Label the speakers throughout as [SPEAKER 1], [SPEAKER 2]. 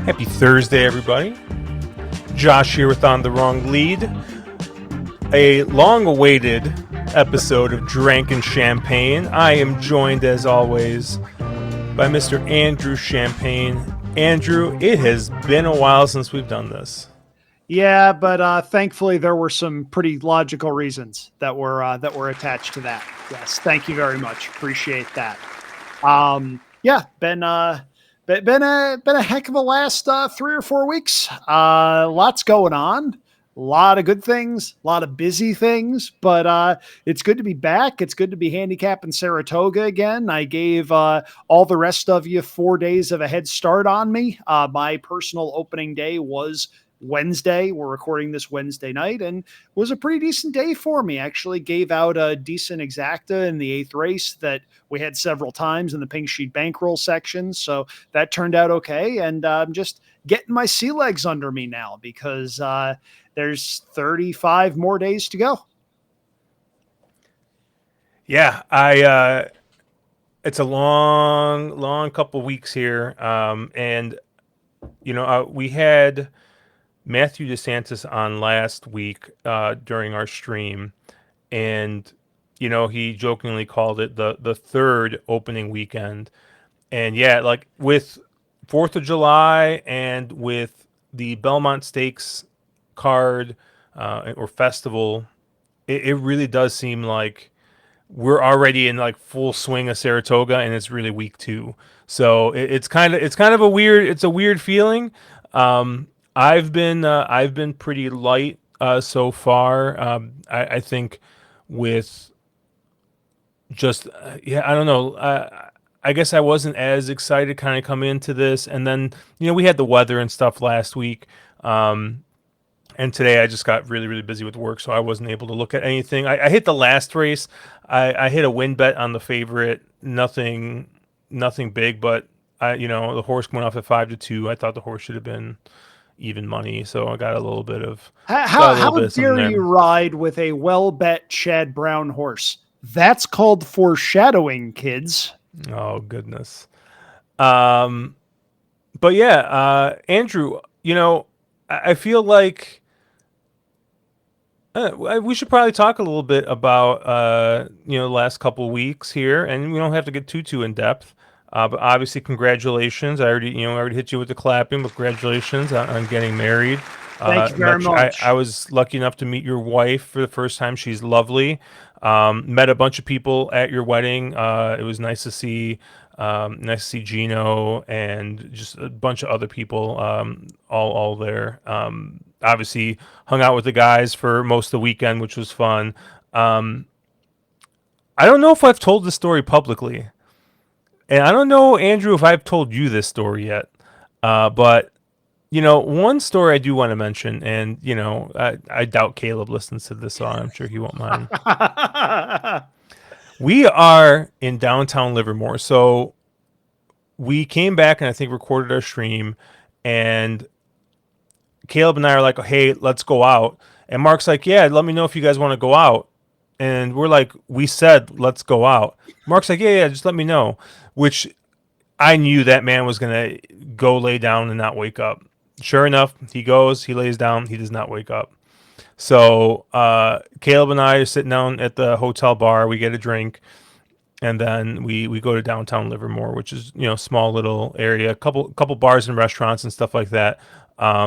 [SPEAKER 1] Happy Thursday, everybody. Josh here with On the Wrong Lead. A long-awaited episode of Drank and Champagne. I am joined, as always, by Mr. Andrew Champagne. Andrew, it has been a while since we've done this.
[SPEAKER 2] Yeah, but thankfully there were some pretty logical reasons that were attached to that. Yes, thank you very much. Appreciate that. Yeah, been a heck of a last 3 or 4 weeks. Lots going on. A lot of good things, a lot of busy things, but it's good to be back. It's good to be handicapping Saratoga again. I gave all the rest of you 4 days of a head start on me. My personal opening day was Wednesday. We're recording this Wednesday night, and it was a pretty decent day for me. Actually gave out a decent exacta in the 8th race that we had several times in the pink sheet bankroll section. So that turned out okay. And I'm just getting my sea legs under me now because there's 35 more days to go.
[SPEAKER 1] Yeah, it's a long couple weeks here. And, we had Matthew DeSantis on last week during our stream, and he jokingly called it the third opening weekend. And yeah, like with 4th of July and with the Belmont Stakes card or festival, it really does seem like we're already in like full swing of Saratoga, and it's really week 2. So it's kind of a weird feeling. I've been pretty light so far. I think with just I don't know. I guess I wasn't as excited kind of coming into this, and then we had the weather and stuff last week, and today I just got really busy with work, so I wasn't able to look at anything. I hit the last race. I hit a win bet on the favorite. Nothing big, but the horse went off at 5-2. I thought the horse should have been even money, so I got a little bit of
[SPEAKER 2] how dare you ride with a well bet Chad Brown horse? That's called foreshadowing, kids.
[SPEAKER 1] Oh goodness. But yeah, Andrew, I feel like we should probably talk a little bit about the last couple weeks here, and we don't have to get too in depth. But obviously, congratulations! I already hit you with the clapping. But congratulations on getting married.
[SPEAKER 2] Thank you very much.
[SPEAKER 1] I was lucky enough to meet your wife for the first time. She's lovely. Met a bunch of people at your wedding. It was nice to see Gino and just a bunch of other people all there. Obviously, hung out with the guys for most of the weekend, which was fun. I don't know if I've told this story publicly. And I don't know, Andrew, if I've told you this story yet, but one story I do want to mention, and I doubt Caleb listens to this, so I'm sure he won't mind. We are in downtown Livermore, so we came back and I think recorded our stream, and Caleb and I are like, "Hey, let's go out," and Mark's like, "Yeah, let me know if you guys want to go out." And we're like, "We said let's go out." Mark's like, yeah, just let me know. Which I knew that man was going to go lay down and not wake up. Sure enough, he goes, he lays down, he does not wake up. So Caleb and I are sitting down at the hotel bar. We get a drink, and then we go to downtown Livermore, which is small little area, a couple bars and restaurants and stuff like that. I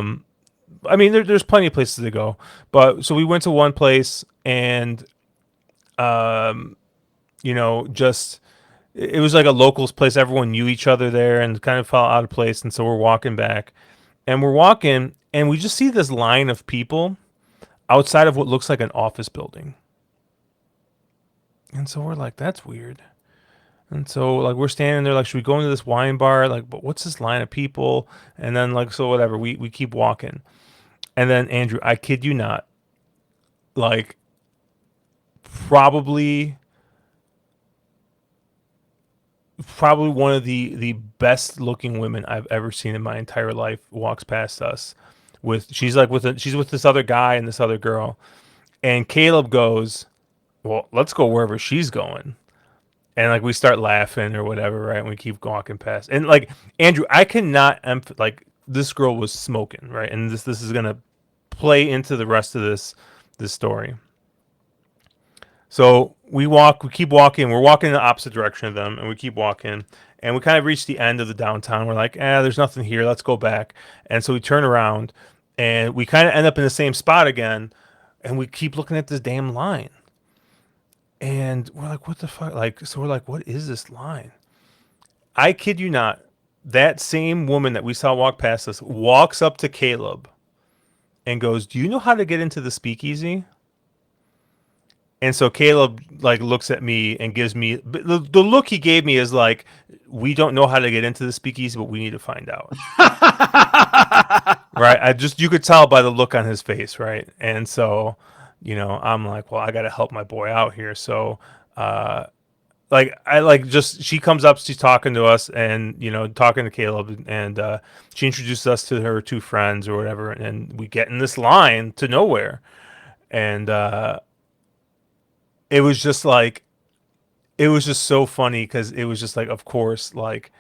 [SPEAKER 1] mean, there's plenty of places to go, but so we went to one place, and just it was like a locals place. Everyone knew each other there and kind of felt out of place. And so we're walking back, and we just see this line of people outside of what looks like an office building. And so we're like, that's weird. And so like we're standing there like, should we go into this wine bar? Like, but what's this line of people? And then like, so whatever, we keep walking. And then Andrew, I kid you not, like probably one of the best looking women I've ever seen in my entire life walks past us. She's with this other guy and this other girl, and Caleb goes, "Well, let's go wherever she's going." and like we start laughing or whatever, right? And we keep walking past, and like Andrew, I cannot like this girl was smoking, right? And this is gonna play into the rest of this story. So we keep walking. We're walking in the opposite direction of them, and we keep walking. And we kind of reach the end of the downtown. We're like, there's nothing here. Let's go back. And so we turn around, and we kind of end up in the same spot again. And we keep looking at this damn line. And we're like, what the fuck? Like, so we're like, what is this line? I kid you not. That same woman that we saw walk past us walks up to Caleb and goes, "Do you know how to get into the speakeasy?" And so Caleb like looks at me and gives me the look he gave me is like, "We don't know how to get into the speakeasy, but we need to find out." Right? I just you could tell by the look on his face, right? And so, I'm like, "Well, I got to help my boy out here." So, like I like just she comes up, she's talking to us, and talking to Caleb, and she introduces us to her two friends or whatever, and we get in this line to nowhere, and it was just like it was just so funny because it was just like, of course, like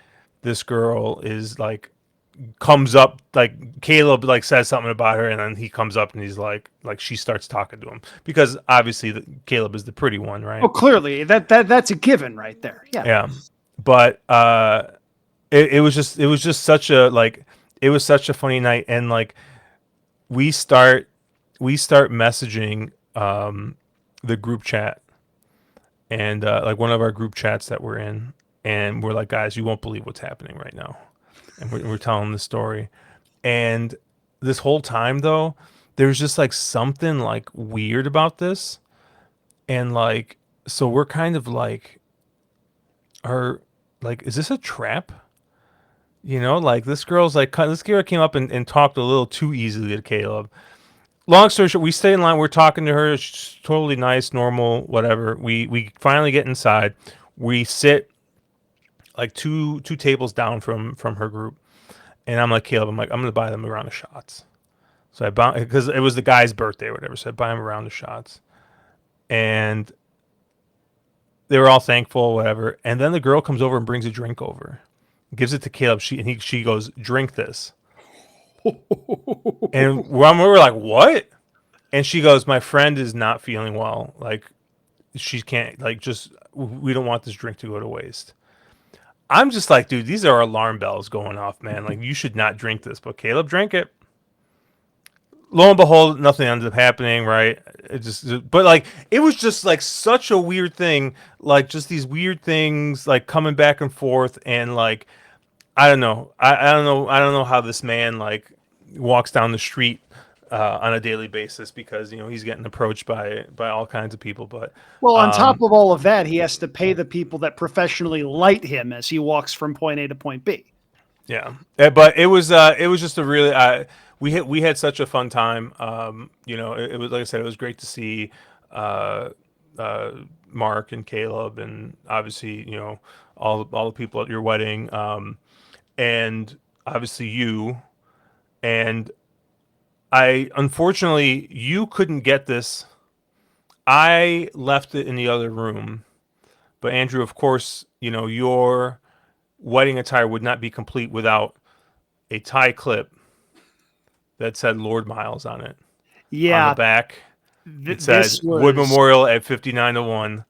[SPEAKER 1] this girl is like comes up like Caleb like says something about her, and then he comes up and he's like she starts talking to him because obviously Caleb is the pretty one,
[SPEAKER 2] Oh,
[SPEAKER 1] right?
[SPEAKER 2] clearly that's a given right there. Yeah.
[SPEAKER 1] Yeah, but it was just such a like it was such a funny night, and like we start we start messaging the group chat, and like one of our group chats that we're in, and we're like, guys, you won't believe what's happening right now, and we're telling the story, and this whole time though, there's just like something like weird about this, and like so we're kind of like, are like, is this a trap? Like this girl came up and talked a little too easily to Caleb. Long story short, we stay in line. We're talking to her. She's totally nice, normal, whatever. We finally get inside. We sit like two tables down from her group, and I'm like, Caleb, I'm gonna buy them a round of shots. So I bought because it was the guy's birthday or whatever. So I buy him a round of shots, and they were all thankful, whatever. And then the girl comes over and brings a drink over, gives it to Caleb. She goes, drink this, and we were like, what? And she goes, my friend is not feeling well. Like she can't, like, just we don't want this drink to go to waste. I'm just like, dude, these are alarm bells going off, man. Like, you should not drink this. But Caleb drank it. Lo and behold, nothing ended up happening, right? But like, it was just like such a weird thing. Like, just these weird things, like coming back and forth, and like, I don't know. I don't know. I don't know how this man like walks down the street on a daily basis because he's getting approached by all kinds of people. But
[SPEAKER 2] Well, on top of all of that, he has to pay the people that professionally light him as he walks from point A to point B.
[SPEAKER 1] yeah, but it was just a really we had such a fun time. It was like I said, it was great to see uh, Mark and Caleb, and obviously all the people at your wedding, and obviously you. And I unfortunately you couldn't get this. I left it in the other room, but Andrew, of course, your wedding attire would not be complete without a tie clip that said Lord Miles on it. On the
[SPEAKER 2] Yeah,
[SPEAKER 1] back, it said
[SPEAKER 2] this
[SPEAKER 1] Wood
[SPEAKER 2] was.
[SPEAKER 1] Memorial at 5901.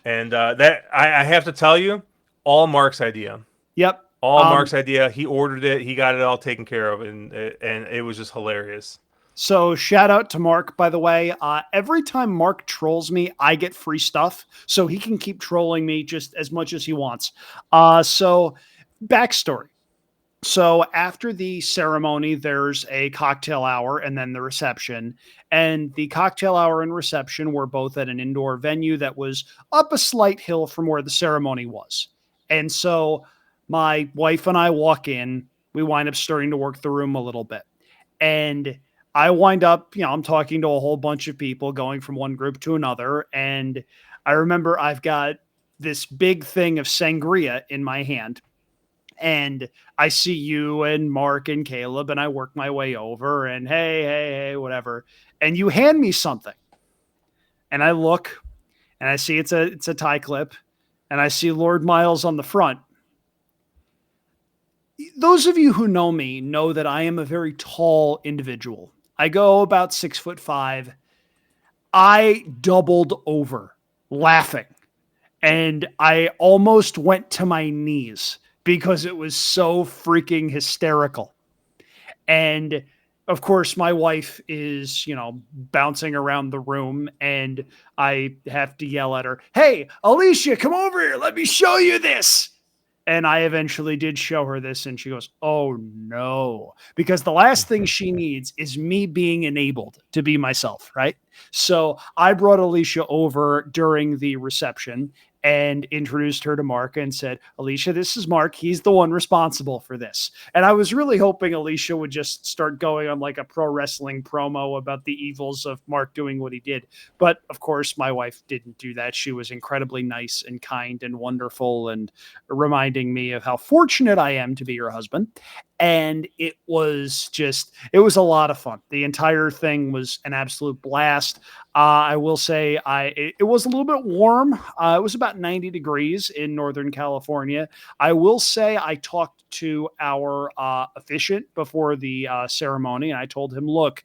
[SPEAKER 1] And that I have to tell you, all Mark's idea.
[SPEAKER 2] Yep.
[SPEAKER 1] All Mark's idea. He ordered it. He got it all taken care of, and it was just hilarious.
[SPEAKER 2] So shout out to Mark, by the way. Every time Mark trolls me, I get free stuff, so he can keep trolling me just as much as he wants. So backstory. So after the ceremony, there's a cocktail hour and then the reception. And the cocktail hour and reception were both at an indoor venue that was up a slight hill from where the ceremony was. And so my wife and I walk in. We wind up starting to work the room a little bit. And I wind up, I'm talking to a whole bunch of people going from one group to another. And I remember I've got this big thing of sangria in my hand, and I see you and Mark and Caleb, and I work my way over and hey, whatever. And you hand me something, and I look and I see it's a tie clip, and I see Lord Miles on the front. Those of you who know me know that I am a very tall individual. I go about 6'5". I doubled over laughing, and I almost went to my knees because it was so freaking hysterical. And of course, my wife is, bouncing around the room, and I have to yell at her, "Hey, Alicia, come over here. Let me show you this." And I eventually did show her this, and she goes, "Oh no." Because the last thing she needs is me being enabled to be myself, right? So I brought Alicia over during the reception and introduced her to Mark and said, "Alicia, this is Mark. He's the one responsible for this." And I was really hoping Alicia would just start going on like a pro wrestling promo about the evils of Mark doing what he did. But of course, my wife didn't do that. She was incredibly nice and kind and wonderful, and reminding me of how fortunate I am to be your husband. And it was a lot of fun. The entire thing was an absolute blast. I will say it was a little bit warm. It was about 90 degrees in Northern California. I will say I talked to our officiant before the ceremony, and I told him, look,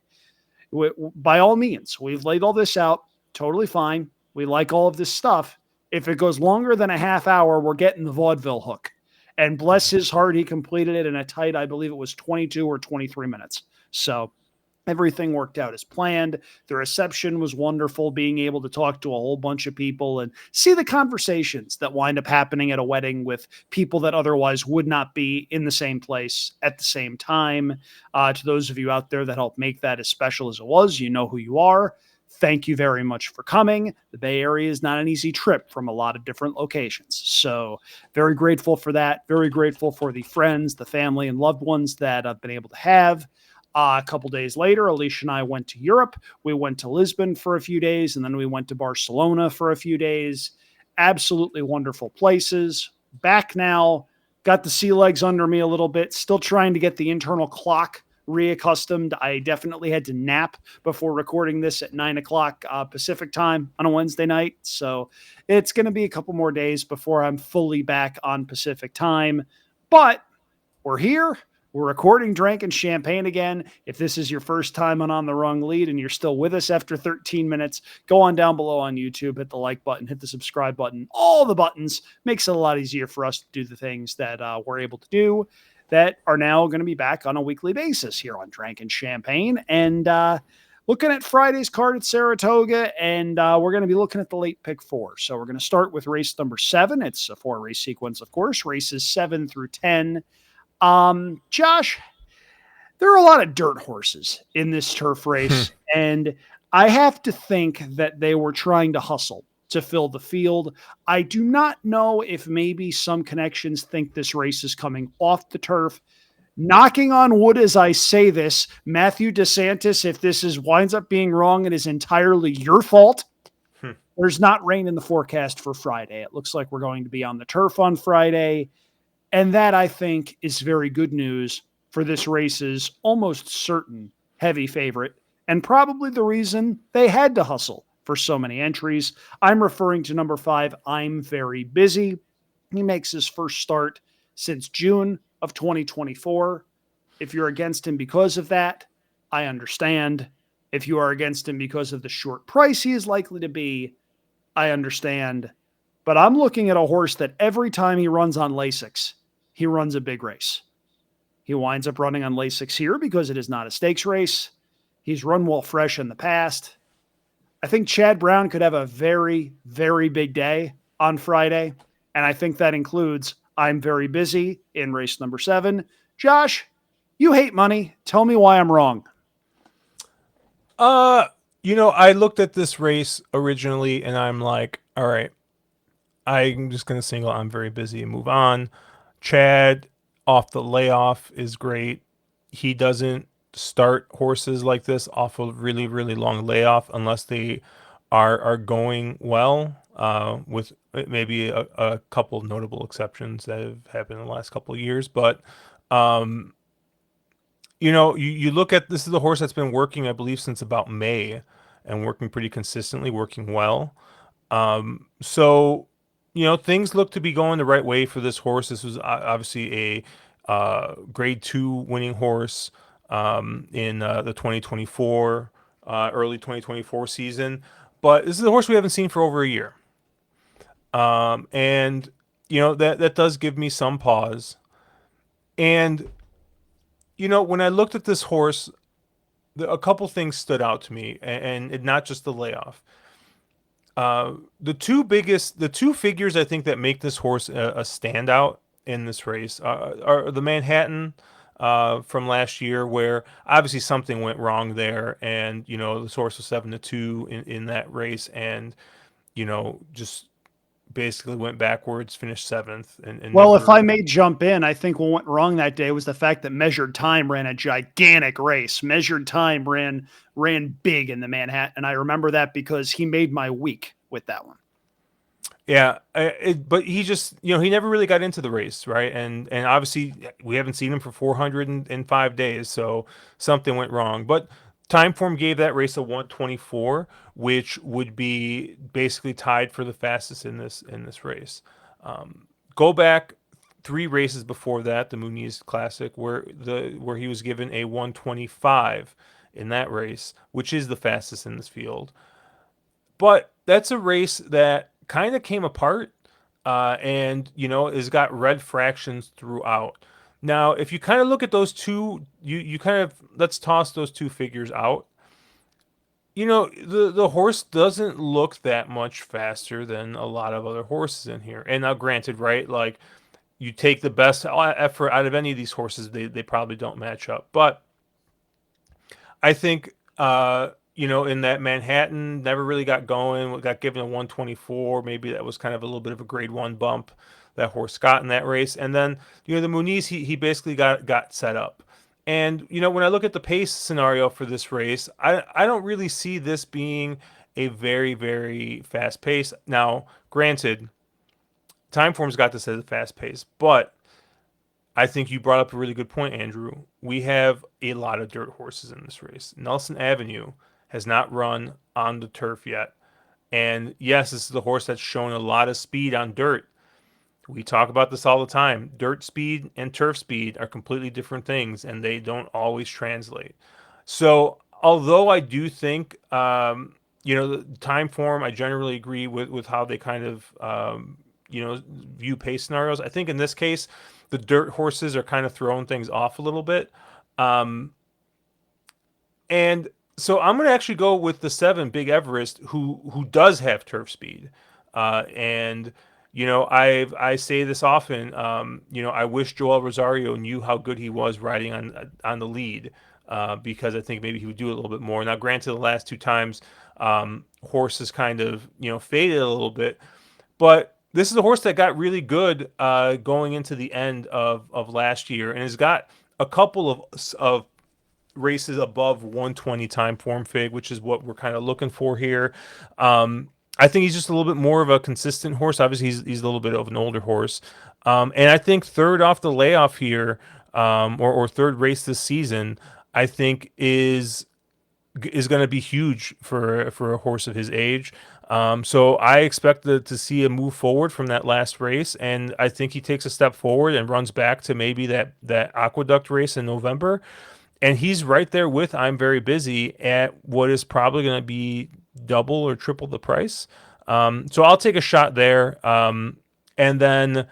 [SPEAKER 2] by all means, we've laid all this out. Totally fine. We like all of this stuff. If it goes longer than a half hour, we're getting the vaudeville hook. And bless his heart, he completed it in a tight, I believe it was 22 or 23 minutes. So everything worked out as planned. The reception was wonderful, being able to talk to a whole bunch of people and see the conversations that wind up happening at a wedding with people that otherwise would not be in the same place at the same time. To those of you out there that helped make that as special as it was, you know who you are. Thank you very much for coming. The Bay Area is not an easy trip from a lot of different locations. So, very grateful for that. Very grateful for the friends, the family, and loved ones that I've been able to have. A couple days later, Alicia and I went to Europe. We went to Lisbon for a few days, and then we went to Barcelona for a few days. Absolutely wonderful places. Back now, got the sea legs under me a little bit, still trying to get the internal clock reaccustomed. I definitely had to nap before recording this at 9 o'clock Pacific time on a Wednesday night. So it's going to be a couple more days before I'm fully back on Pacific time. But we're here. We're recording Drinking Champagne again. If this is your first time on the Wrong Lead and you're still with us after 13 minutes, go on down below on YouTube, hit the like button, hit the subscribe button, all the buttons. Makes it a lot easier for us to do the things that we're able to do that are now going to be back on a weekly basis here on Drinking Champagne. And looking at Friday's card at Saratoga, and we're going to be looking at the late pick 4. So we're going to start with race number 7. It's a 4-race sequence, of course, races 7 through 10. Josh, there are a lot of dirt horses in this turf race, and I have to think that they were trying to hustle to fill the field. I do not know if maybe some connections think this race is coming off the turf. Knocking on wood as I say this, Matthew DeSantis, if this winds up being wrong, it is entirely your fault. There's not rain in the forecast for Friday. It looks like we're going to be on the turf on Friday. And that, I think, is very good news for this race's almost certain heavy favorite, and probably the reason they had to hustle for so many entries. I'm referring to number 5, I'm Very Busy. He makes his first start since June of 2024. If you're against him because of that, I understand. If you are against him because of the short price he is likely to be, I understand. But I'm looking at a horse that every time he runs on Lasix, he runs a big race. He winds up running on Lasix here because it is not a stakes race. He's run well fresh in the past. I think Chad Brown could have a very, very big day on Friday, and I think that includes I'm Very Busy in race number 7. Josh, you hate money. Tell me why I'm wrong.
[SPEAKER 1] I looked at this race originally and I'm like, all right, I'm just going to single I'm Very Busy and move on. Chad off the layoff is great. He doesn't start horses like this off a really, really long layoff unless they are going well, with maybe a couple notable exceptions that have happened in the last couple of years. But you look at this is a horse that's been working, I believe, since about May, and working pretty consistently, working well. So things look to be going the right way for this horse. This was obviously a grade two winning horse in the 2024, early 2024 season. But this is a horse we haven't seen for over a year. And, that does give me some pause. And, when I looked at this horse, a couple things stood out to me, and not just the layoff. The two figures I think that make this horse a standout in this race are the Manhattan from last year, where obviously something went wrong there, and the horse was 7-2 in that race, and just basically went backwards, finished seventh, and
[SPEAKER 2] Well, if
[SPEAKER 1] never.
[SPEAKER 2] I may jump in, I think what went wrong that day was the fact that Measured Time ran a gigantic race. Measured Time ran big in the Manhattan, and I remember that because he made my week with that one.
[SPEAKER 1] Yeah, but he just, he never really got into the race, right? And obviously we haven't seen him for 405 days, so something went wrong. But Timeform gave that race a 124, which would be basically tied for the fastest in this race. Go back three races before that, the Muniz Classic, where he was given a 125 in that race, which is the fastest in this field. But that's a race that kind of came apart, and has got red fractions throughout. Now, if you kind of look at those two, you kind of, let's toss those two figures out. The horse doesn't look that much faster than a lot of other horses in here. And now, granted, right, like you take the best effort out of any of these horses, they probably don't match up. But I think in that Manhattan never really got going. Got given a 124. Maybe that was kind of a little bit of a grade one bump that horse got in that race. And then the Muniz, he basically got set up. And when I look at the pace scenario for this race, I don't really see this being a very very fast pace. Now, granted, Timeform's got this as a fast pace, but I think you brought up a really good point, Andrew. We have a lot of dirt horses in this race. Nelson Avenue has not run on the turf yet. And yes, this is a horse that's shown a lot of speed on dirt. We talk about this all the time. Dirt speed and turf speed are completely different things, and they don't always translate. So, although I do think, the time form, I generally agree with how they kind of, view pace scenarios. I think in this case, the dirt horses are kind of throwing things off a little bit. Um, and so I'm going to actually go with the seven, Big Everest, who does have turf speed. And I say this often. I wish Joel Rosario knew how good he was riding on the lead, because I think maybe he would do it a little bit more. Now, granted, the last two times, horses kind of faded a little bit, but this is a horse that got really good going into the end of last year, and has got a couple of races above 120 time form fig, which is what we're kind of looking for here. I think he's just a little bit more of a consistent horse. Obviously, he's a little bit of an older horse. And I think third off the layoff here, or third race this season, I think is going to be huge for a horse of his age. So I expect to see a move forward from that last race, and I think he takes a step forward and runs back to maybe that aqueduct race in November, and he's right there with I'm Very Busy at what is probably going to be double or triple the price. So I'll take a shot there, and then.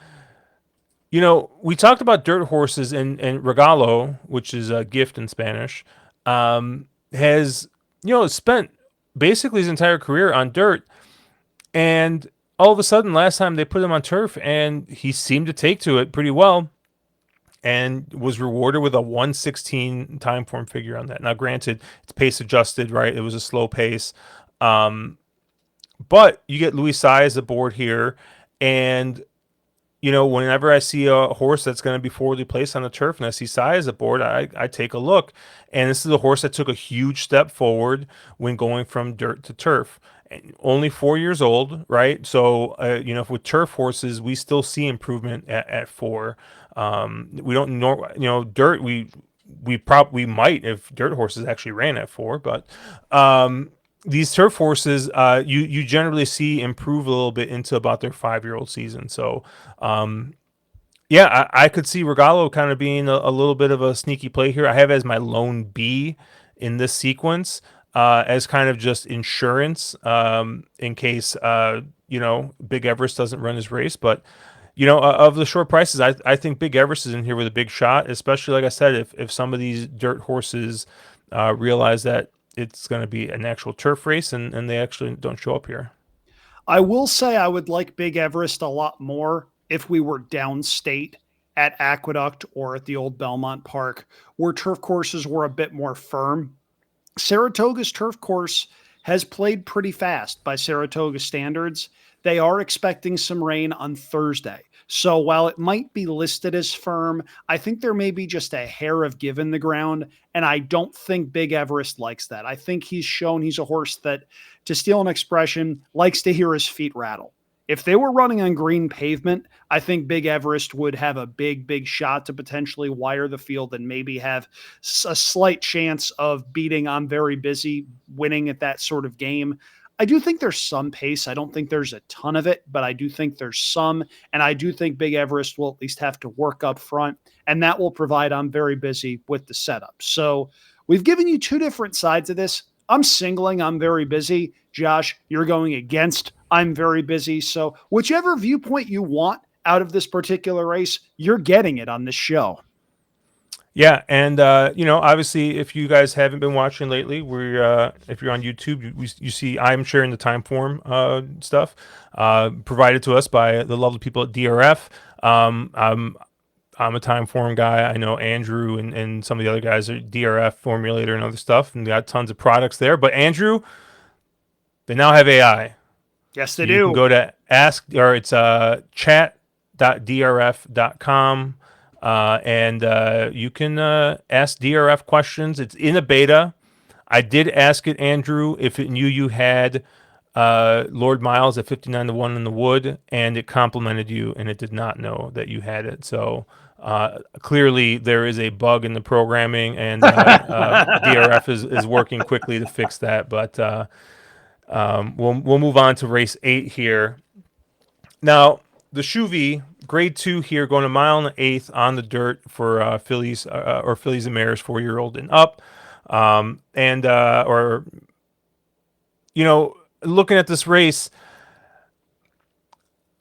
[SPEAKER 1] We talked about dirt horses, and regalo, which is a gift in Spanish, has spent basically his entire career on dirt, and all of a sudden last time they put him on turf, and he seemed to take to it pretty well, and was rewarded with a 116 time form figure on that. Now, granted, it's pace adjusted, right? It was a slow pace, but you get Louis Saez aboard here, and whenever I see a horse that's going to be forwardly placed on the turf and I see Saez aboard, I take a look. And this is a horse that took a huge step forward when going from dirt to turf. And only 4 years old, right? So, with turf horses, we still see improvement at 4. We don't know, dirt, we might if dirt horses actually ran at 4, but these turf horses, you generally see improve a little bit into about their 5-year-old season. So, yeah, I could see Regalo kind of being a little bit of a sneaky play here. I have it as my lone B in this sequence, as kind of just insurance, in case Big Everest doesn't run his race. But of the short prices, I think Big Everest is in here with a big shot, especially like I said, if some of these dirt horses realize that it's going to be an actual turf race and they actually don't show up here.
[SPEAKER 2] I will say I would like Big Everest a lot more if we were downstate at Aqueduct or at the old Belmont Park, where turf courses were a bit more firm. Saratoga's turf course has played pretty fast by Saratoga standards. They are expecting some rain on Thursday. So while it might be listed as firm, I think there may be just a hair of give in the ground. And I don't think Big Everest likes that. I think he's shown he's a horse that, to steal an expression, likes to hear his feet rattle. If they were running on green pavement, I think Big Everest would have a big shot to potentially wire the field and maybe have a slight chance of beating I'm Very Busy, winning at that sort of game. I do think there's some pace. I don't think there's a ton of it, but I do think there's some. And I do think Big Everest will at least have to work up front, and that will provide I'm Very Busy with the setup. So we've given you two different sides of this. I'm singling I'm Very Busy. Josh, you're going against I'm Very Busy. So whichever viewpoint you want out of this particular race, you're getting it on this show.
[SPEAKER 1] Yeah, and obviously, if you guys haven't been watching lately, if you're on YouTube, you see I'm sharing the time form stuff provided to us by the lovely people at DRF. I'm a time form guy. I know Andrew and some of the other guys are DRF formulator and other stuff, and they got tons of products there. But Andrew, they now have AI.
[SPEAKER 2] Yes,
[SPEAKER 1] So
[SPEAKER 2] they
[SPEAKER 1] you can
[SPEAKER 2] do.
[SPEAKER 1] go to it's chat.drf.com, and you can ask DRF questions. It's in a beta. I did ask it, Andrew, if it knew you had Lord Miles at 59-1 in the wood, and it complimented you, and it did not know that you had it. So clearly there is a bug in the programming, and DRF is working quickly to fix that. But we'll move on to race 8 here. Now the Shuvi grade 2 here, going a mile and an eighth on the dirt for fillies or fillies and mares 4-year-old and up, and or looking at this race,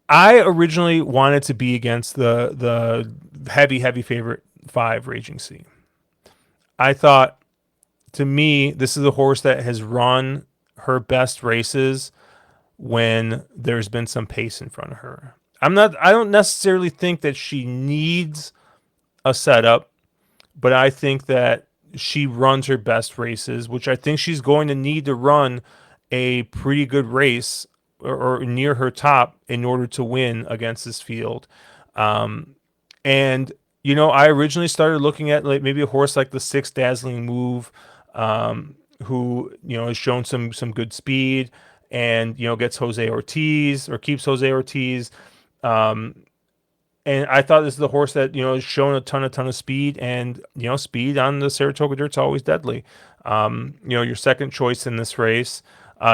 [SPEAKER 1] I originally wanted to be against the heavy favorite 5 Raging Sea. I thought, to me, this is a horse that has run her best races when there's been some pace in front of her. I don't necessarily think that she needs a setup, but I think that she runs her best races, which I think she's going to need to run a pretty good race or near her top in order to win against this field. And I originally started looking at like maybe a horse like the 6 Dazzling Move, who has shown some good speed and gets Jose Ortiz or keeps Jose Ortiz. And I thought this is the horse that has shown a ton of speed, and speed on the Saratoga dirt's always deadly. Your second choice in this race,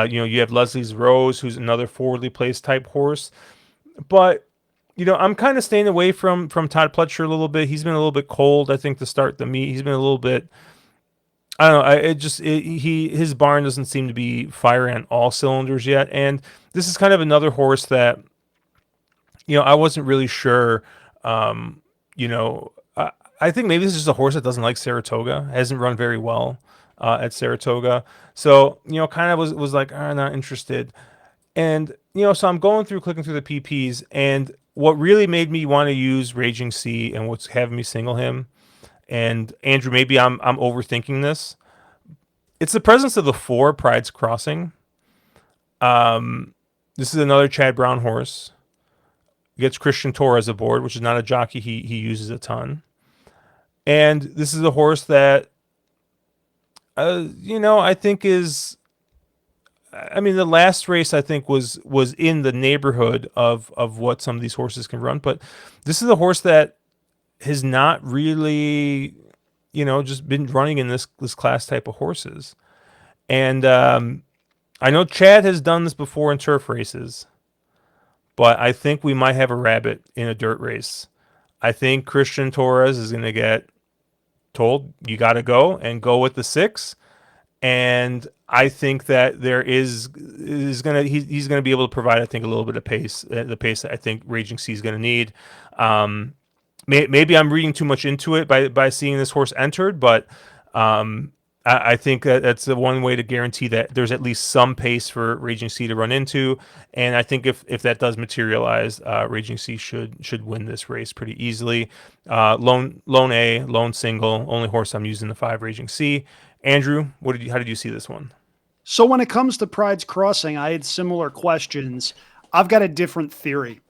[SPEAKER 1] you have Leslie's Rose, who's another forwardly placed type horse, but I'm kind of staying away from Todd Pletcher a little bit. He's been a little bit cold, I think, to start the meet. He's been a little bit. I don't know. His barn doesn't seem to be firing on all cylinders yet, and this is kind of another horse that I wasn't really sure. I think maybe this is just a horse that doesn't like Saratoga. Hasn't run very well at Saratoga, so kind of was like, not interested. And so I'm going through, clicking through the PPs, and what really made me want to use Raging Sea and what's having me single him. And Andrew, maybe I'm overthinking this. It's the presence of the 4 Pride's Crossing. This is another Chad Brown horse. Gets Christian Torres aboard, which is not a jockey he uses a ton. And this is a horse that, I think is. I mean, the last race I think was in the neighborhood of what some of these horses can run, but this is a horse that has not really, just been running in this class type of horses. And I know Chad has done this before in turf races, but I think we might have a rabbit in a dirt race. I think Christian Torres is going to get told you got to go and go with the 6, and I think that there is gonna he's gonna be able to provide, I think, a little bit of pace, the pace that I think Raging Sea is gonna need. Um, maybe I'm reading too much into it by seeing this horse entered, but I think that that's the one way to guarantee that there's at least some pace for Raging Sea to run into, and I think if that does materialize, Raging Sea should win this race pretty easily. Lone A, lone single, only horse I'm using the 5, Raging Sea. Andrew, how did you see this one?
[SPEAKER 2] So when it comes to Pride's Crossing, I had similar questions. I've got a different theory.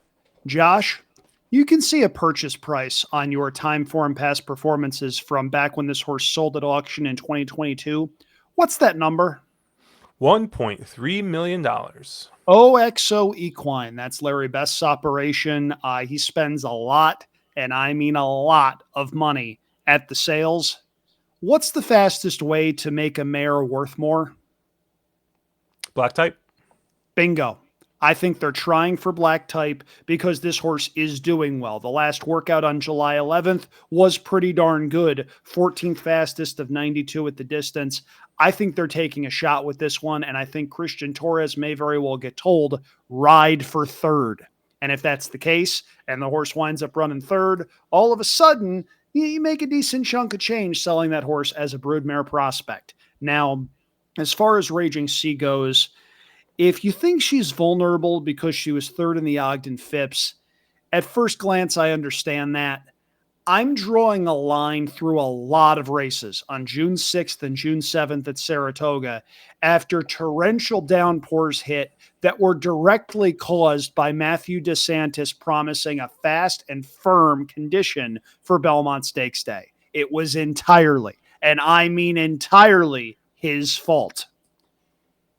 [SPEAKER 2] Josh, you can see a purchase price on your time form past performances from back when this horse sold at auction in 2022. What's that number?
[SPEAKER 1] $1.3 million.
[SPEAKER 2] OXO Equine. That's Larry Best's operation. He spends a lot, and I mean a lot, of money at the sales. What's the fastest way to make a mare worth more?
[SPEAKER 1] Black type.
[SPEAKER 2] Bingo. I think they're trying for black type because this horse is doing well. The last workout on July 11th was pretty darn good. 14th fastest of 92 at the distance. I think they're taking a shot with this one, and I think Christian Torres may very well get told, ride for third. And if that's the case, and the horse winds up running third, all of a sudden, you make a decent chunk of change selling that horse as a broodmare prospect. Now, as far as Raging Sea goes, if you think she's vulnerable because she was third in the Ogden Phipps, at first glance, I understand that. I'm drawing a line through a lot of races on June 6th and June 7th at Saratoga after torrential downpours hit that were directly caused by Matthew DeSantis promising a fast and firm condition for Belmont Stakes Day. It was entirely, and I mean entirely, his fault.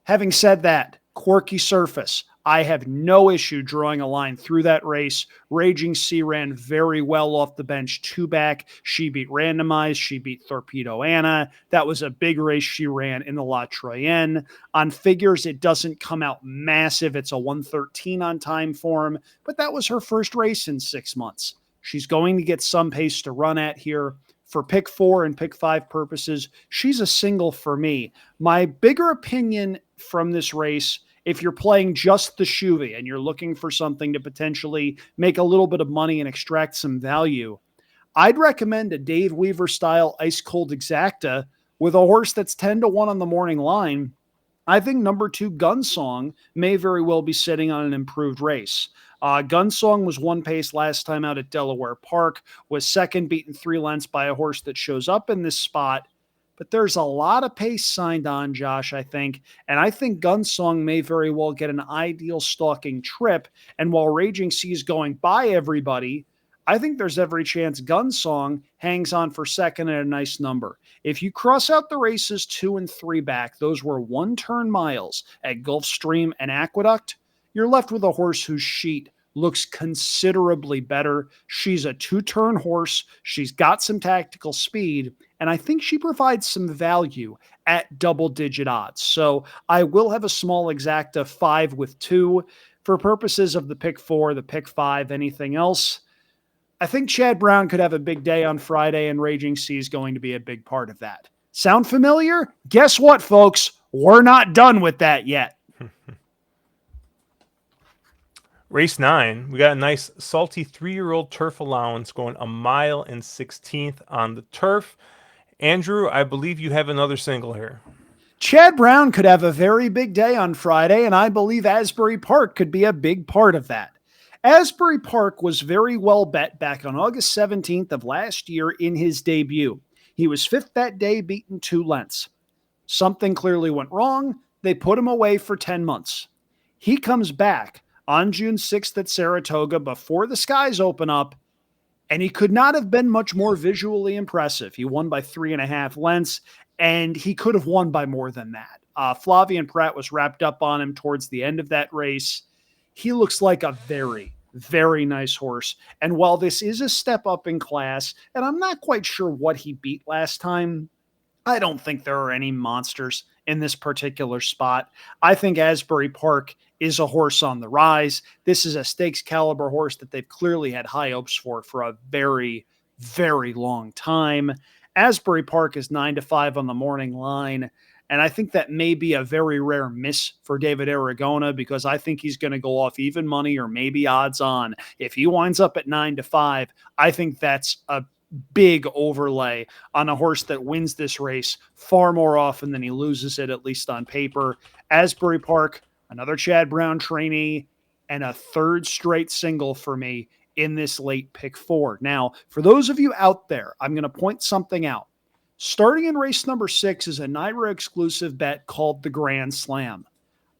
[SPEAKER 2] Having said that, quirky surface. I have no issue drawing a line through that race. Raging Sea ran very well off the bench, 2 back. She beat Randomized. She beat Torpedo Anna. That was a big race she ran in the La Troyenne. On figures, it doesn't come out massive. It's a 113 on time form, but that was her first race in 6 months. She's going to get some pace to run at here. For pick 4 and pick 5 purposes, she's a single for me. My bigger opinion from this race, if you're playing just the Shuvi and you're looking for something to potentially make a little bit of money and extract some value, I'd recommend a Dave Weaver style ice cold exacta with a horse that's 10-1 on the morning line. I think number 2 Gunsong may very well be sitting on an improved race. Gunsong was 1 pace last time out at Delaware Park, was second, beaten 3 lengths by a horse that shows up in this spot. But there's a lot of pace signed on, Josh, I think. And I think Gunsong may very well get an ideal stalking trip. And while Raging Sea is going by everybody, I think there's every chance Gunsong hangs on for second at a nice number. If you cross out the races 2 and 3 back, those were 1-turn miles at Gulfstream and Aqueduct, you're left with a horse whose sheet looks considerably better. She's a 2-turn horse. She's got some tactical speed, and I think she provides some value at double-digit odds. So I will have a small exacta 5 with 2 for purposes of the pick 4, the pick 5, anything else. I think Chad Brown could have a big day on Friday, and Raging Sea is going to be a big part of that. Sound familiar? Guess what, folks? We're not done with that yet.
[SPEAKER 1] Race 9, we got a nice salty 3-year-old turf allowance going a mile and 16th on the turf. Andrew, I believe you have another single here.
[SPEAKER 2] Chad Brown could have a very big day on Friday, and I believe Asbury Park could be a big part of that. Asbury Park was very well bet back on August 17th of last year in his debut. He was 5th that day, beaten 2 lengths. Something clearly went wrong. They put him away for 10 months. He comes back on June 6th at Saratoga before the skies open up, and he could not have been much more visually impressive. He won by 3.5 lengths, and he could have won by more than that. Flavian Pratt was wrapped up on him towards the end of that race. He looks like a very, very nice horse. And while this is a step up in class, and I'm not quite sure what he beat last time, I don't think there are any monsters in this particular spot. I think Asbury Park is a horse on the rise. This is a stakes caliber horse that they've clearly had high hopes for a very, very long time. Asbury Park is 9-5 on the morning line. And I think that may be a very rare miss for David Aragona because I think he's going to go off even money or maybe odds on. If he winds up at 9-5, I think that's a big overlay on a horse that wins this race far more often than he loses it, at least on paper. Asbury Park, another Chad Brown trainee, and a third straight single for me in this late pick 4. Now, for those of you out there, I'm going to point something out. Starting in race number 6 is a NYRA exclusive bet called the Grand Slam.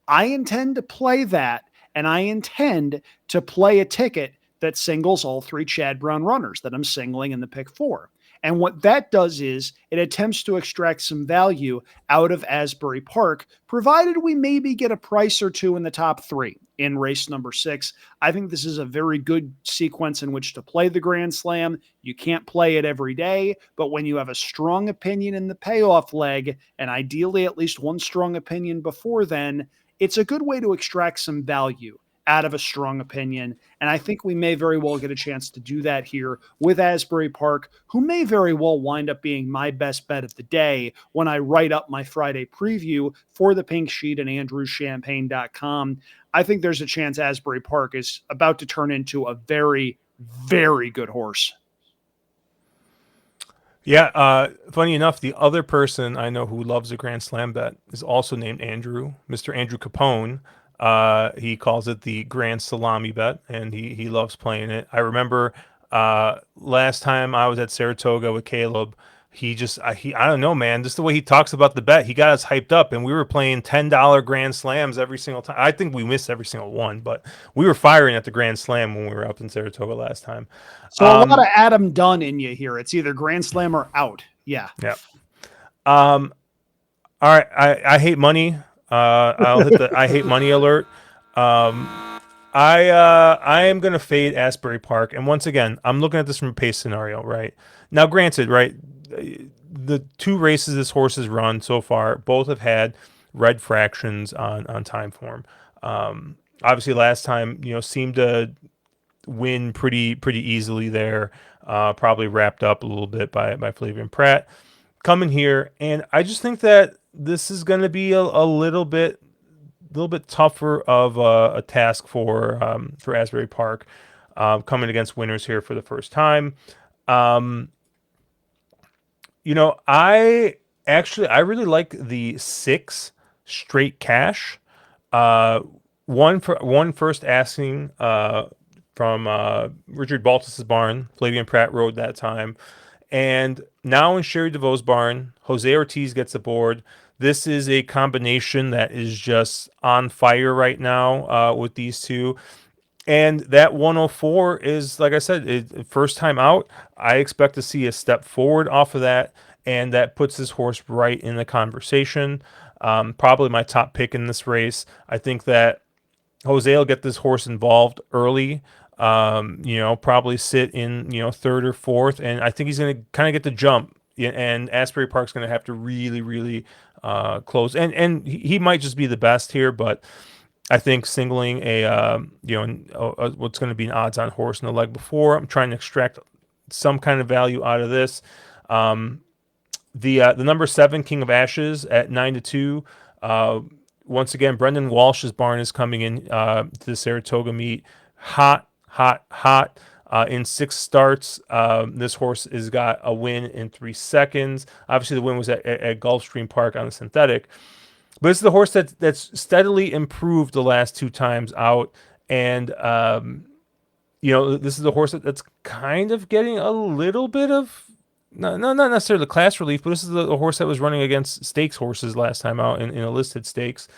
[SPEAKER 2] I intend to play that, and I intend to play a ticket that singles all 3 Chad Brown runners that I'm singling in the pick 4. And what that does is it attempts to extract some value out of Asbury Park, provided we maybe get a price or two in the top 3 in race number 6. I think this is a very good sequence in which to play the Grand Slam. You can't play it every day, but when you have a strong opinion in the payoff leg, and ideally at least one strong opinion before then, it's a good way to extract some value out of a strong opinion. And I think we may very well get a chance to do that here with Asbury Park, who may very well wind up being my best bet of the day when I write up my Friday preview for the Pink Sheet and andrewschampagne.com. I think there's a chance Asbury Park is about to turn into a very, very good horse.
[SPEAKER 1] Yeah, funny enough, the other person I know who loves a Grand Slam bet is also named Andrew, Mr. Andrew Capone. He calls it the Grand Salami bet, and he loves playing it. I remember last time I was at Saratoga with Caleb, I don't know, man, just the way he talks about the bet, he got us hyped up, and we were playing $10 Grand Slams every single time. I think we missed every single one, but we were firing at the Grand Slam when we were up in Saratoga last time.
[SPEAKER 2] So a lot of Adam Dunn in you here. It's either Grand Slam or out. Yeah.
[SPEAKER 1] Yeah. All right. I hate money. I'll hit the I hate money alert. I am gonna fade Asbury Park, and once again, I'm looking at this from a pace scenario. Right now, granted, right, the 2 races this horse has run so far, both have had red fractions on time form. Obviously, last time seemed to win pretty easily there. Probably wrapped up a little bit by Flavian Pratt coming here, and I just think that this is going to be a little bit tougher of a task for Asbury Park, coming against winners here for the first time. I really like the 6 straight cash. One first asking from Richard Baltus's barn. Flavian Pratt rode that time. And now in Sherry DeVoe's barn, Jose Ortiz gets aboard. This is a combination that is just on fire right now with these two. And that 104 is, like I said, first time out. I expect to see a step forward off of that, and that puts this horse right in the conversation. Probably my top pick in this race. I think that Jose will get this horse involved early. Probably sit in, 3rd or 4th, and I think he's going to kind of get the jump. And Asbury Park's going to have to really, really close. And he might just be the best here, but I think singling what's going to be an odds-on horse in the leg before, I'm trying to extract some kind of value out of this. The number 7 King of Ashes at 9-2. Once again, Brendan Walsh's barn is coming in to the Saratoga meet. Hot. In 6 starts, this horse has got a win in 3 seconds. Obviously, the win was at Gulfstream Park on the synthetic. But this is the horse that's steadily improved the last 2 times out. And, this is a horse that's kind of getting a little bit of, not necessarily class relief, but this is the horse that was running against stakes horses last time out in a listed stakes.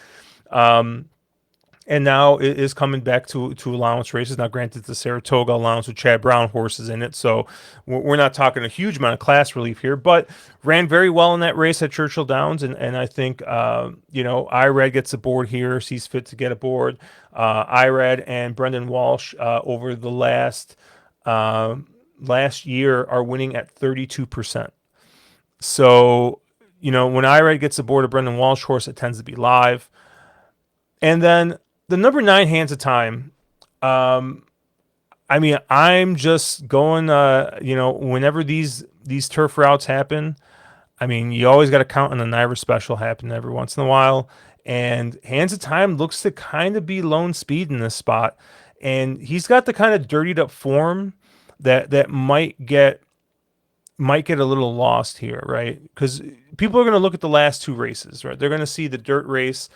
[SPEAKER 1] And now it is coming back to allowance races. Now, granted, the Saratoga allowance with Chad Brown horses in it, so we're not talking a huge amount of class relief here, but ran very well in that race at Churchill Downs, and I think, Irad gets aboard here, sees fit to get aboard. Irad and Brendan Walsh over the last year are winning at 32%. So, when Irad gets aboard a Brendan Walsh horse, it tends to be live. And then the number 9, Hands of Time. I mean, I'm just going. Whenever these turf routes happen, I mean, you always got to count on the Niver Special happening every once in a while. And Hands of Time looks to kind of be lone speed in this spot, and he's got the kind of dirtied up form that might get a little lost here, right? Because people are going to look at the last 2 races, right? They're going to see the dirt race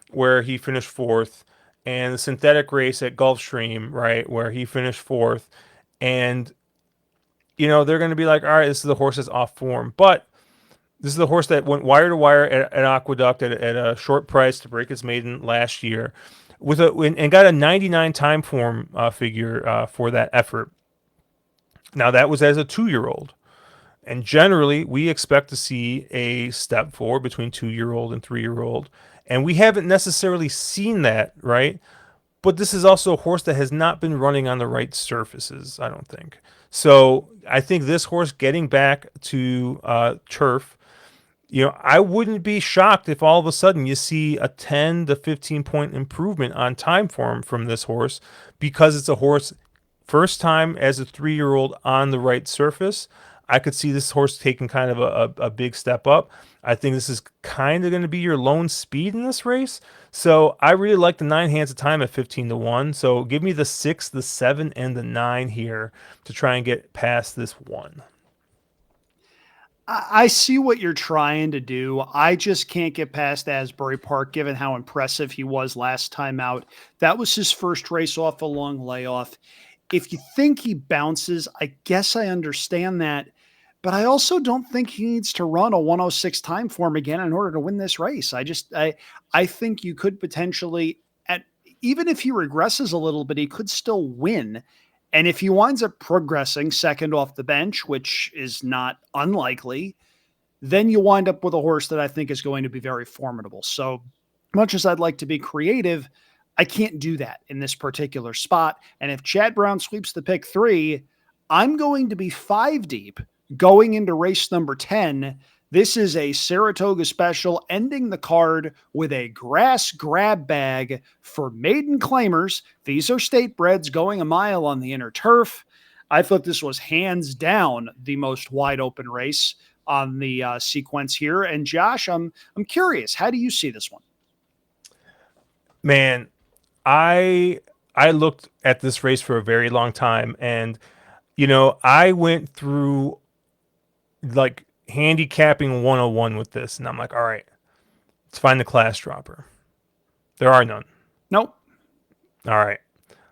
[SPEAKER 1] where he finished fourth, and the synthetic race at Gulfstream, right, where he finished fourth, and they're going to be like, all right, this is the horse that's off form, but this is the horse that went wire to wire at Aqueduct at a short price to break its maiden last year, and got a 99 time form figure for that effort. Now that was as a 2-year-old. And generally, we expect to see a step forward between 2-year-old and 3-year-old. And we haven't necessarily seen that, right? But this is also a horse that has not been running on the right surfaces, I don't think. So I think this horse getting back to turf, I wouldn't be shocked if all of a sudden you see a 10 to 15 point improvement on time form from this horse, because it's a horse first time as a 3-year-old on the right surface. I could see this horse taking kind of a big step up. I think this is kind of going to be your lone speed in this race. So I really like the 9, Hands of Time at 15 to 1. So give me the 6, the 7, and the 9 here to try and get past this one.
[SPEAKER 2] I see what you're trying to do. I just can't get past Asbury Park, given how impressive he was last time out. That was his first race off a long layoff. If you think he bounces, I guess I understand that. But I also don't think he needs to run a 106 time form again in order to win this race. I think you could potentially, at even if he regresses a little bit, he could still win. And if he winds up progressing second off the bench, which is not unlikely, then you wind up with a horse that I think is going to be very formidable. So much as I'd like to be creative, I can't do that in this particular spot. And if Chad Brown sweeps the pick 3, I'm going to be 5 deep going into race number 10. This is a Saratoga special, ending the card with a grass grab bag for maiden claimers. These are state breds going a mile on the inner turf. I thought this was hands down the most wide open race on the sequence here. And Josh, I'm curious, how do you see this one?
[SPEAKER 1] Man, I looked at this race for a very long time, and I went through like handicapping 101 with this, and I'm like, all right, let's find the class dropper. There are none.
[SPEAKER 2] Nope.
[SPEAKER 1] All right,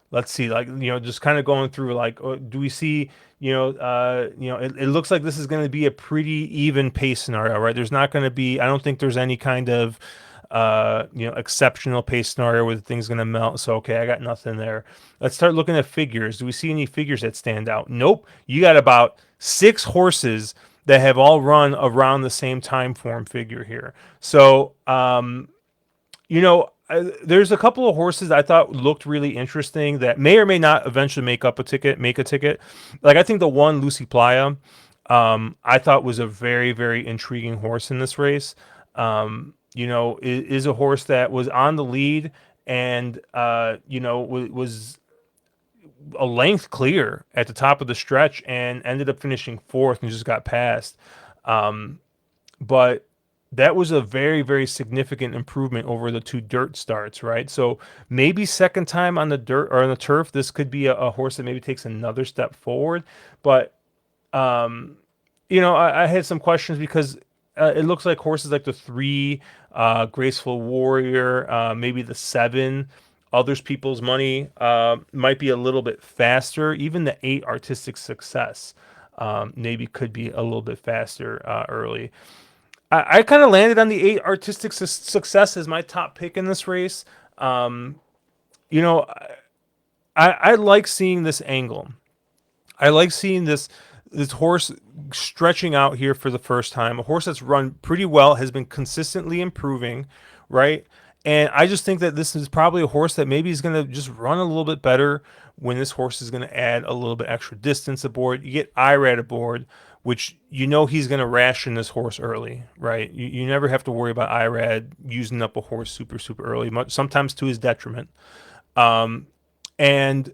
[SPEAKER 1] let's see. Like, just kind of going through, like, do we see, it looks like this is going to be a pretty even pace scenario, right? There's not going to be, I don't think there's any kind of exceptional pace scenario where the thing's going to melt. So, okay, I got nothing there. Let's start looking at figures. Do we see any figures that stand out? Nope. You got about 6 horses that have all run around the same time form figure here. So, there's a couple of horses I thought looked really interesting that may or may not eventually make a ticket. Like, I think the one, Lucy Playa, I thought was a very, very intriguing horse in this race. Is a horse that was on the lead and, was a length clear at the top of the stretch and ended up finishing 4th and just got passed. But that was a very, very significant improvement over the 2 dirt starts, right? So maybe second time on the dirt or on the turf, this could be a horse that maybe takes another step forward. But, I had some questions because it looks like horses like the 3, Graceful Warrior, maybe the 7, Others People's Money, might be a little bit faster. Even the 8, Artistic Success, maybe could be a little bit faster early. I kind of landed on the 8, Artistic Success as my top pick in this race. You know, I like seeing this angle. I like seeing this horse stretching out here for the first time. A horse that's run pretty well, has been consistently improving, right? And I just think that this is probably a horse that maybe is going to just run a little bit better when this horse is going to add a little bit extra distance aboard. You get Irad aboard which he's going to ration this horse early, right? You never have to worry about IRAD using up a horse super, super early, sometimes to his detriment. And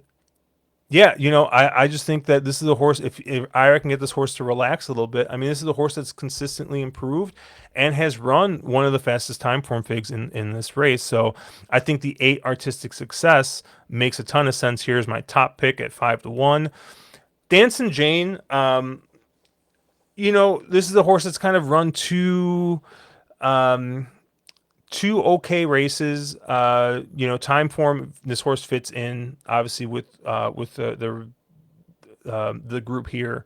[SPEAKER 1] yeah, I just think that this is a horse. If I can get this horse to relax a little bit, I mean, this is a horse that's consistently improved and has run one of the fastest time form figs in this race. So I think the 8 artistic success makes a ton of sense. Here's my top pick at 5-1. Dancing Jane, this is a horse that's kind of run two okay races. Time form. This horse fits in obviously with the group here.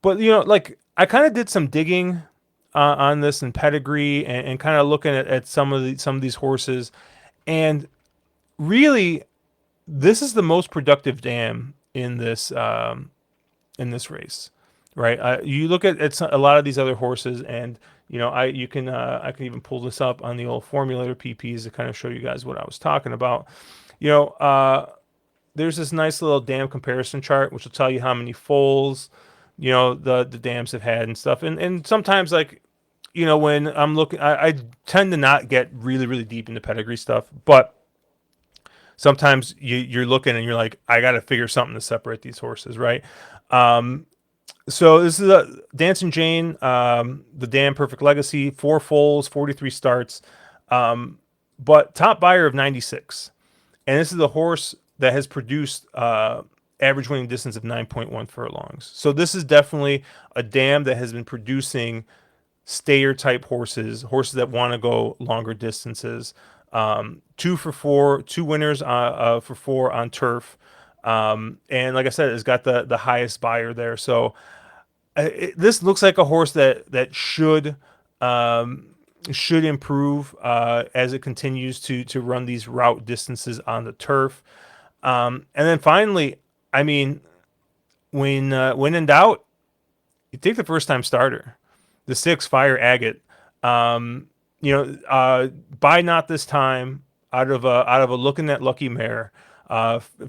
[SPEAKER 1] But like I kind of did some digging on this and pedigree and kind of looking at some of these horses, and really, this is the most productive dam in this race, right? You look at a lot of these other horses, and I can even pull this up on the old formulator PPs to kind of show you guys what I was talking about. You know, there's this nice little dam comparison chart which will tell you how many foals the dams have had and stuff, and sometimes like when I'm looking, I tend to not get really really deep into pedigree stuff, but sometimes you're looking and you're like, I got to figure something to separate these horses, right? So this is a Dancing Jane, the Dam Perfect Legacy, 4 foals, 43 starts, but top buyer of 96. And this is a horse that has produced average winning distance of 9.1 furlongs. So this is definitely a dam that has been producing stayer type horses that want to go longer distances. 2 for 4, 2 winners for 4 on turf. And like I said, it's got the highest buyer there. So this looks like a horse that should improve as it continues to run these route distances on the turf. And then finally, I mean, when in doubt, you take the first time starter, the 6 Fire Agate. Buy Not This Time out of a Looking at Lucky mare.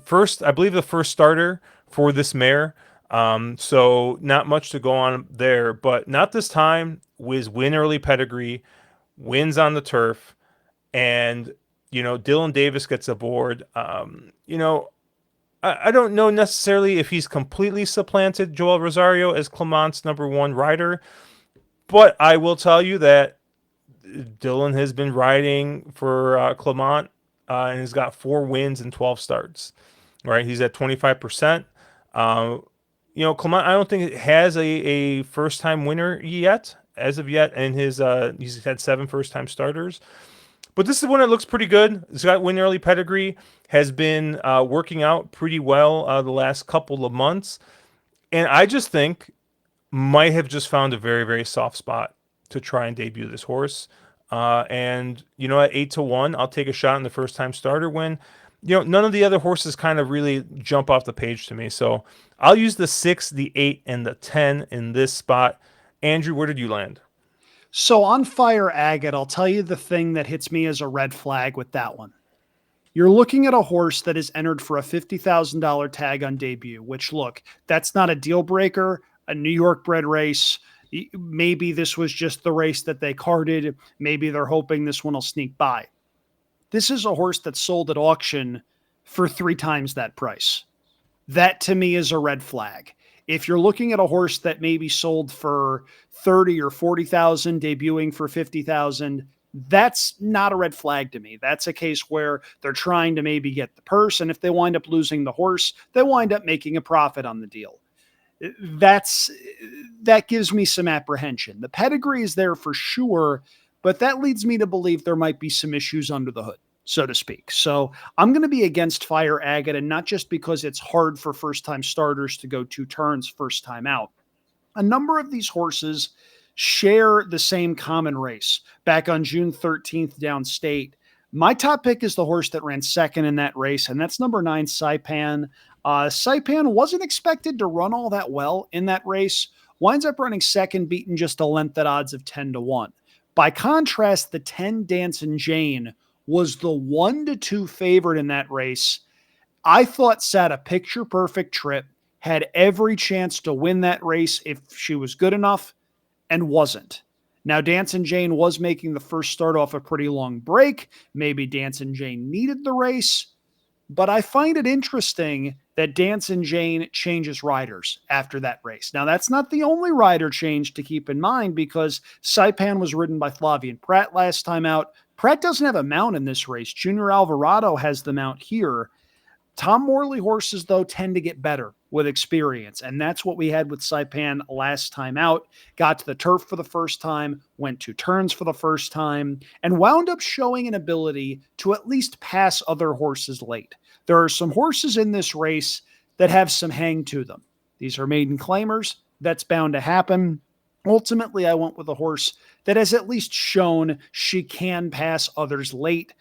[SPEAKER 1] First, I believe the first starter for this mare. So not much to go on there, but Not This Time win early pedigree, wins on the turf, and Dylan Davis gets aboard. I don't know necessarily if he's completely supplanted Joel Rosario as Clement's #1 rider, but I will tell you that Dylan has been riding for Clement and has got 4 wins and 12 starts. Right, he's at 25%. Clement, I don't think it has a first time winner yet, as of yet, and he's had 7 first time starters. But this is one that looks pretty good. It's got win early pedigree, has been working out pretty well the last couple of months, and I just think might have just found a very very soft spot to try and debut this horse. And at 8-1, I'll take a shot in the first time starter win. None of the other horses kind of really jump off the page to me. So I'll use the 6, the 8, and the 10 in this spot. Andrew, where did you land?
[SPEAKER 2] So on Fire Agate, I'll tell you the thing that hits me as a red flag with that one. You're looking at a horse that is entered for a $50,000 tag on debut, which, look, that's not a deal breaker, a New York bred race. Maybe this was just the race that they carded. Maybe they're hoping this one will sneak by. This is a horse that's sold at auction for 3 times that price. That to me is a red flag. If you're looking at a horse that maybe sold for 30 or 40,000, debuting for 50,000, that's not a red flag to me. That's a case where they're trying to maybe get the purse, and if they wind up losing the horse, they wind up making a profit on the deal. That gives me some apprehension. The pedigree is there for sure, but that leads me to believe there might be some issues under the hood, so to speak. So I'm going to be against Fire Agate, and not just because it's hard for first-time starters to go 2 turns first time out. A number of these horses share the same common race. Back on June 13th downstate, my top pick is the horse that ran second in that race, and that's number 9, Saipan. Saipan wasn't expected to run all that well in that race. Winds up running second, beaten just a length at odds of 10-1. By contrast, the 10 Dancing Jane was the 1-2 favorite in that race. I thought sat a picture perfect trip, had every chance to win that race if she was good enough and wasn't. Now, Dancing Jane was making the first start off a pretty long break. Maybe Dancing Jane needed the race, but I find it interesting that Dancing Jane changes riders after that race. Now, that's not the only rider change to keep in mind because Saipan was ridden by Flavian Pratt last time out. Pratt doesn't have a mount in this race. Junior Alvarado has the mount here. Tom Morley horses, though, tend to get better with experience. And that's what we had with Saipan last time out. Got to the turf for the first time, went 2 turns for the first time, and wound up showing an ability to at least pass other horses late. There are some horses in this race that have some hang to them. These are maiden claimers. That's bound to happen. Ultimately, I went with a horse that has at least shown she can pass others late.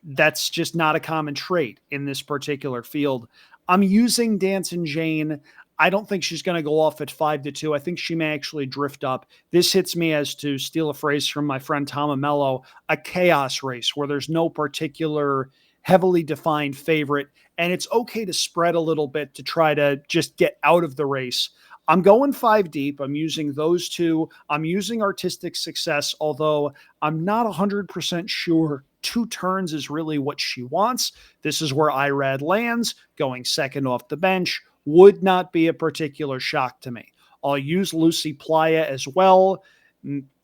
[SPEAKER 2] That's just not a common trait in this particular field. I'm using Dancing Jane. I don't think she's going to go off at 5-2. I think she may actually drift up. This hits me, as to steal a phrase from my friend Tom Amello, a chaos race where there's no particular heavily defined favorite. And it's okay to spread a little bit to try to just get out of the race. I'm going 5 deep. I'm using those two. I'm using Artistic Success, although I'm not 100% sure 2 turns is really what she wants. This is where IRAD lands. Going second off the bench would not be a particular shock to me. I'll use Lucy Playa as well.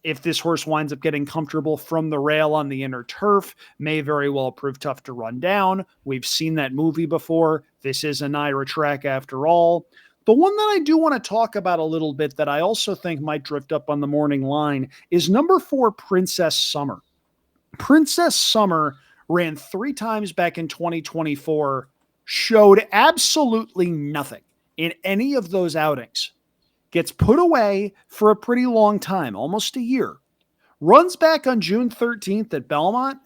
[SPEAKER 2] If this horse winds up getting comfortable from the rail on the inner turf, may very well prove tough to run down. We've seen that movie before. This is a Naira track after all. The one that I do want to talk about a little bit that I also think might drift up on the morning line is number 4, Princess Summer. Princess Summer ran 3 times back in 2024, showed absolutely nothing in any of those outings. Gets put away for a pretty long time, almost a year. Runs back on June 13th at Belmont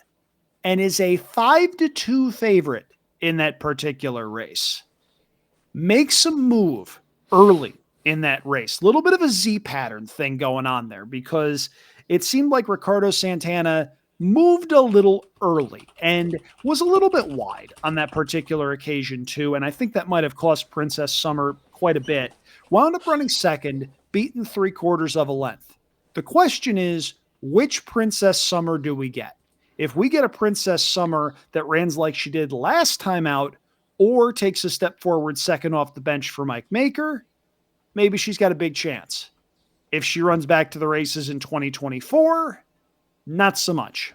[SPEAKER 2] and is a 5-2 favorite in that particular race. Makes a move early in that race. A little bit of a Z pattern thing going on there because it seemed like Ricardo Santana moved a little early and was a little bit wide on that particular occasion too. And I think that might have cost Princess Summer quite a bit. Wound up running second, beaten 3/4 of a length. The question is, which Princess Summer do we get? If we get a Princess Summer that runs like she did last time out, or takes a step forward second off the bench for Mike Maker, maybe she's got a big chance. If she runs back to the races in 2024, not so much.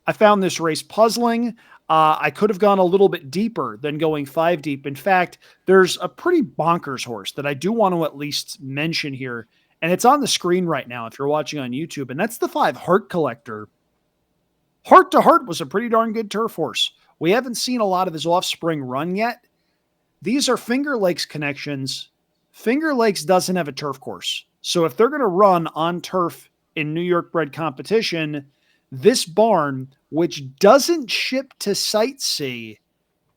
[SPEAKER 2] I found this race puzzling. I could have gone a little bit deeper than going 5 deep. In fact, there's a pretty bonkers horse that I do want to at least mention here, and it's on the screen right now if you're watching on YouTube, and that's the 5 Heart Collector. Heart to Heart was a pretty darn good turf horse. We haven't seen a lot of his offspring run yet. These are Finger Lakes connections. Finger Lakes doesn't have a turf course. So if they're going to run on turf in New York bred competition, this barn, which doesn't ship to Site C,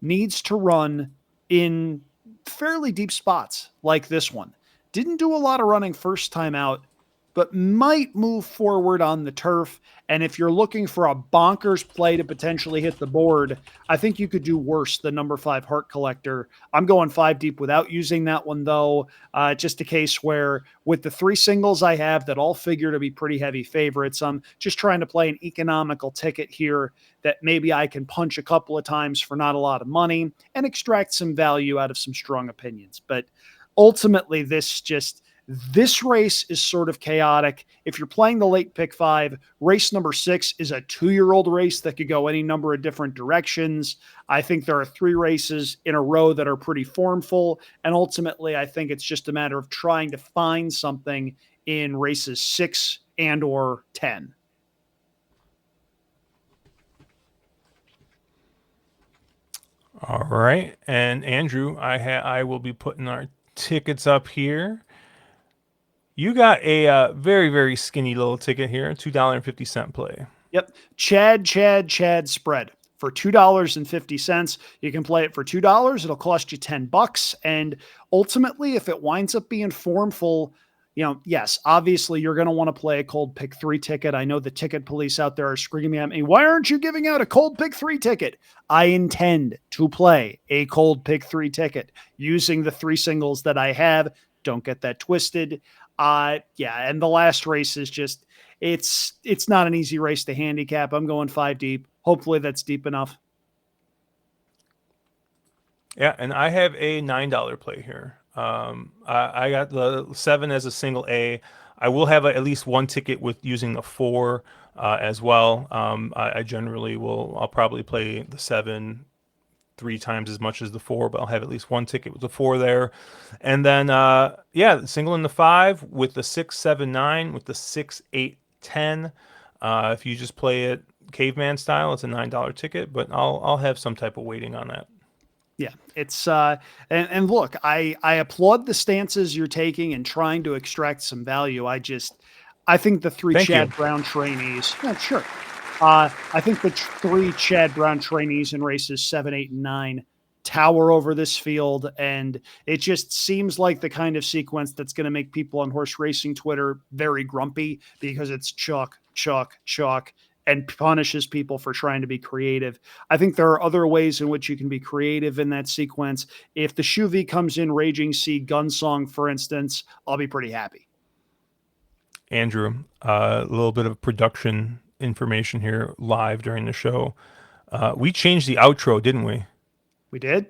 [SPEAKER 2] needs to run in fairly deep spots like this one. Didn't do a lot of running first time out, but might move forward on the turf. And if you're looking for a bonkers play to potentially hit the board, I think you could do worse than number 5 Heart Collector. I'm going 5 deep without using that one, though. Just a case where with the 3 singles I have that all figure to be pretty heavy favorites, I'm just trying to play an economical ticket here that maybe I can punch a couple of times for not a lot of money and extract some value out of some strong opinions. But ultimately, this race is sort of chaotic. If you're playing the late pick 5, race number 6 is a 2-year-old race that could go any number of different directions. I think there are 3 races in a row that are pretty formful. And ultimately, I think it's just a matter of trying to find something in races 6 and or 10.
[SPEAKER 1] All right. And Andrew, I will be putting our tickets up here. You got a very, very skinny little ticket here, $2.50 play.
[SPEAKER 2] Yep. Chad spread for $2.50. You can play it for $2. It'll cost you $10. And ultimately, if it winds up being formful, yes, obviously you're going to want to play a cold pick 3 ticket. I know the ticket police out there are screaming at me, why aren't you giving out a cold pick 3 ticket? I intend to play a cold pick 3 ticket using the 3 singles that I have. Don't get that twisted. Yeah, and the last race is just, it's not an easy race to handicap. I'm going 5 deep. Hopefully that's deep enough.
[SPEAKER 1] Yeah, and I have a $9 play here. I got the 7 as a single A. I will have at least one ticket with using the 4 as well. I generally will. I'll probably play the 7 3 times as much as the 4, but I'll have at least one ticket with the 4 there. And then yeah, single in the 5 with the 6, 7, 9 with the 6, 8, 10. If you just play it caveman style, it's a $9 ticket, but I'll have some type of weighting on that.
[SPEAKER 2] Yeah, it's and look, I applaud the stances you're taking and trying to extract some value. I think the 3
[SPEAKER 1] Thank
[SPEAKER 2] Chad
[SPEAKER 1] you.
[SPEAKER 2] Brown trainees, sure. I think the 3 Chad Brown trainees in races 7, 8, and 9 tower over this field, and it just seems like the kind of sequence that's going to make people on horse racing Twitter very grumpy because it's chalk, chalk, chalk, and punishes people for trying to be creative. I think there are other ways in which you can be creative in that sequence. If the Shuvi comes in Raging Sea Gunsong, for instance, I'll be pretty happy.
[SPEAKER 1] Andrew, a little bit of production information here live during the show. We changed the outro, didn't we?
[SPEAKER 2] We did?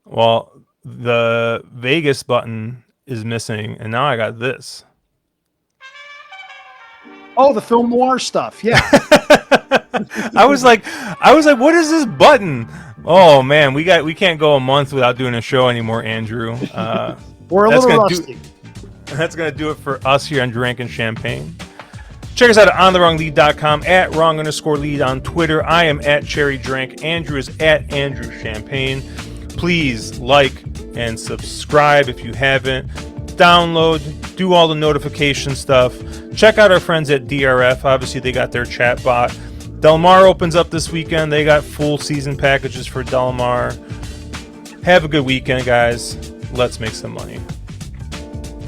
[SPEAKER 1] Well, the Vegas button is missing, and now I got this.
[SPEAKER 2] Oh, the film noir stuff. Yeah.
[SPEAKER 1] I was like, what is this button? Oh man, we can't go a month without doing a show anymore, Andrew.
[SPEAKER 2] We're a little rusty.
[SPEAKER 1] That's gonna do it for us here on Drank and Champagne. Check us out at onthewronglead.com, at wrong_lead on Twitter. I am at Cherry Drank. Andrew is at Andrew Champagne. Please like and subscribe if you haven't. Download, do all the notification stuff. Check out our friends at DRF. Obviously, they got their chat bot. Del Mar opens up this weekend. They got full season packages for Del Mar. Have a good weekend, guys. Let's make some money.